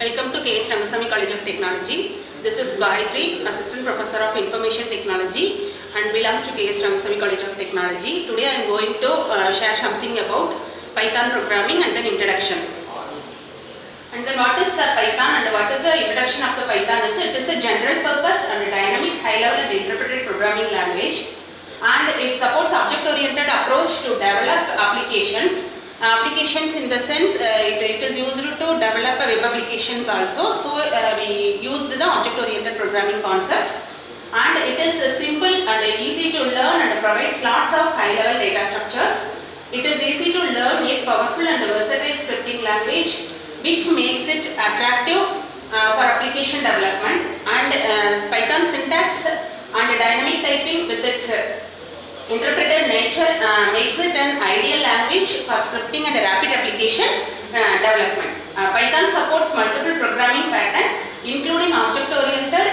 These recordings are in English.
Welcome to K.S.Rangasamy College of Technology. This is Gayatri, Assistant Professor of Information Technology and belongs to K.S.Rangasamy College of Technology. Today I am going to share something about Python programming and then introduction. And then what is Python and what is the introduction of the Python is it is a general purpose and a dynamic high-level and interpreted programming language, and it supports object-oriented approach to develop applications. Applications in the sense it is used to develop web applications also. So we used the object-oriented programming concepts, and it is simple and easy to learn and provides lots of high-level data structures. It is easy to learn yet powerful and versatile scripting language, which makes it attractive for application development. And Python syntax and dynamic typing with its interpreted nature makes it an ideal language for scripting and rapid application development. Python supports multiple programming patterns including object-oriented,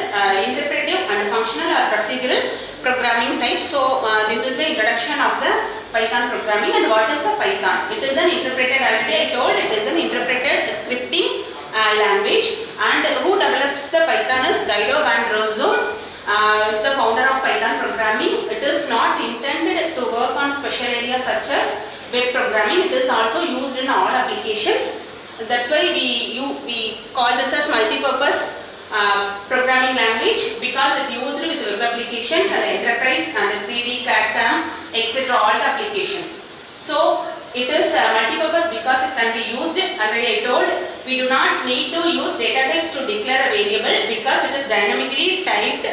interpretive and functional or procedural programming types. So this is the introduction of the Python programming. And what is a Python? It is an interpreted, already I told, it is an interpreted scripting language, and who develops the Python is Guido van Rossum. Is the founder of Python programming. It is not intended to work on special areas such as web programming. It is also used in all applications. That's why we call this as multi-purpose programming language, because it used with web applications and enterprise and 3D, CAD/CAM, etc. all the applications. So it is multi-purpose because it can be used. Already I told, we do not need to use data types to declare a variable because it is dynamically typed.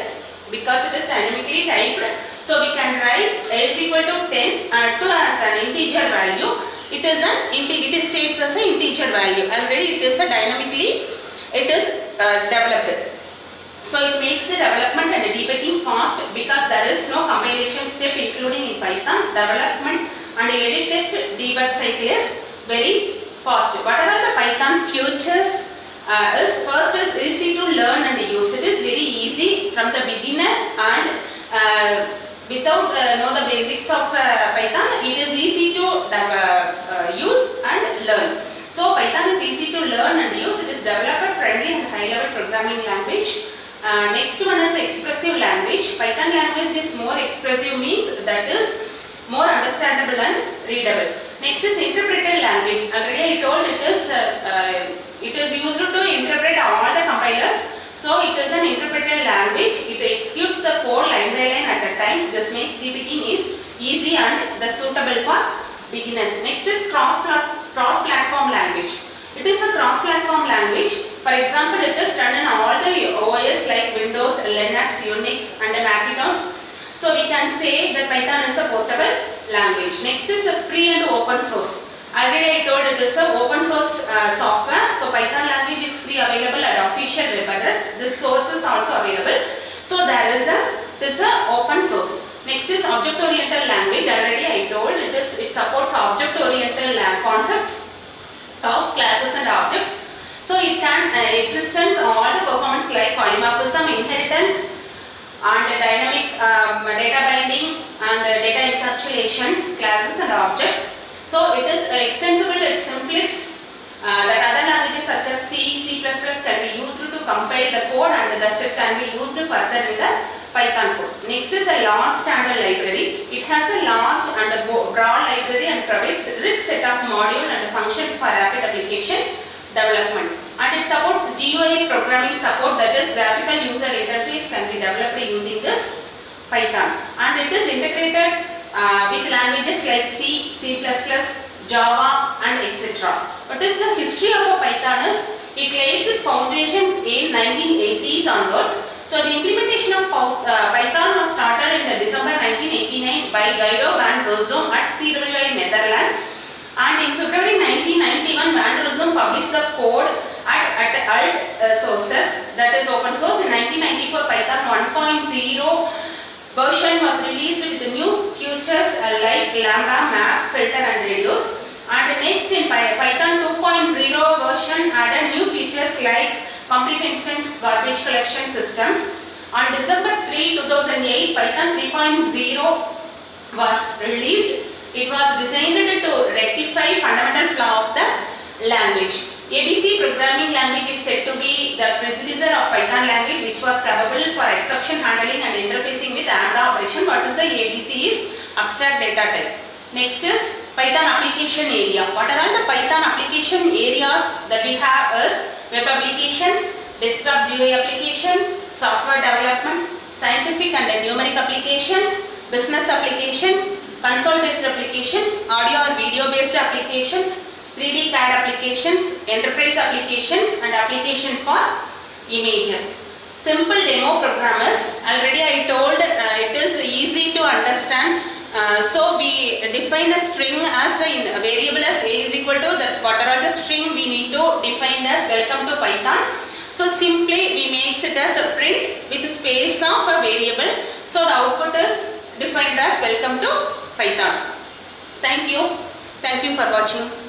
So we can write a is equal to 10 to as an integer value. It is states as an integer value. Already it is dynamically developed. So it makes the development and debugging fast because there is no compilation step including in Python. Development and edit test debug cycle is very fast. Whatever the Python features is, first is easy to learn and use. It is very easy from the beginner, and without know the basics of Python, it is easy to use and learn. So Python is easy to learn and use. It is developer friendly and high level programming language. Next one is expressive language. Python language is more expressive, means that is more understandable and readable. Next is interpreted language. Already I told it is used to interpret all the compilers. So it is an interpreted language. It executes the code line by line at a time. This makes debugging is easy and suitable for beginners. Next is cross-platform language. It is a cross-platform language. For example, it is run in all the OS like Windows, Linux, Unix and Macintosh. So we can say that Python is a portable language. Next is a free and open source. Already I told it is a open source software. So Python language is free, available at official web address. This source is also available. So there is a open source. Next is object-oriented language. Already I told it supports object-oriented concepts of classes and objects. So it can existence all the performance like polymorphism, inheritance, and dynamic data binding and data encapsulations, classes and objects. So it is extensible, it simplifies that other languages such as C, C++ can be used to compile the code, and thus it can be used further in the Python code. Next is a large standard library. It has a large and a broad library and provides a rich set of modules and functions for rapid application development. And it supports GUI programming support, that is graphical user interface can be developed using this Python. And it is integrated with languages like C, C++, Java and etc. What is the history of a Python is, it lays its foundations in 1980s onwards. So the implementation of Python was started in December 1989 by Guido van Rossum at CWI, Netherlands. And in February 1991, Van Rossum published the code at alt sources, that is open source. In 1994, Python 1.0 version was released with the new features like lambda, map, filter and radius. And next in Python 2.0 version added new features like complete instance garbage collection systems. On December 3, 2008, Python 3.0 was released. It was designed to rectify fundamental flaw of the language. ABC programming language is said to Python language which was capable for exception handling and interfacing with AND operation. What is the ABC is abstract data type. Next is Python application area. What are all the Python application areas that we have is web application, desktop GUI application, software development, scientific and numeric applications, business applications, console based applications, audio or video based applications, 3D CAD applications, enterprise applications and application for images. Simple demo program is, already I told, it is easy to understand. So we define a string as a variable as a is equal to that, what are the string we need to define as welcome to Python. So simply we makes it as a print with space of a variable. So the output is defined as welcome to Python. Thank you for watching.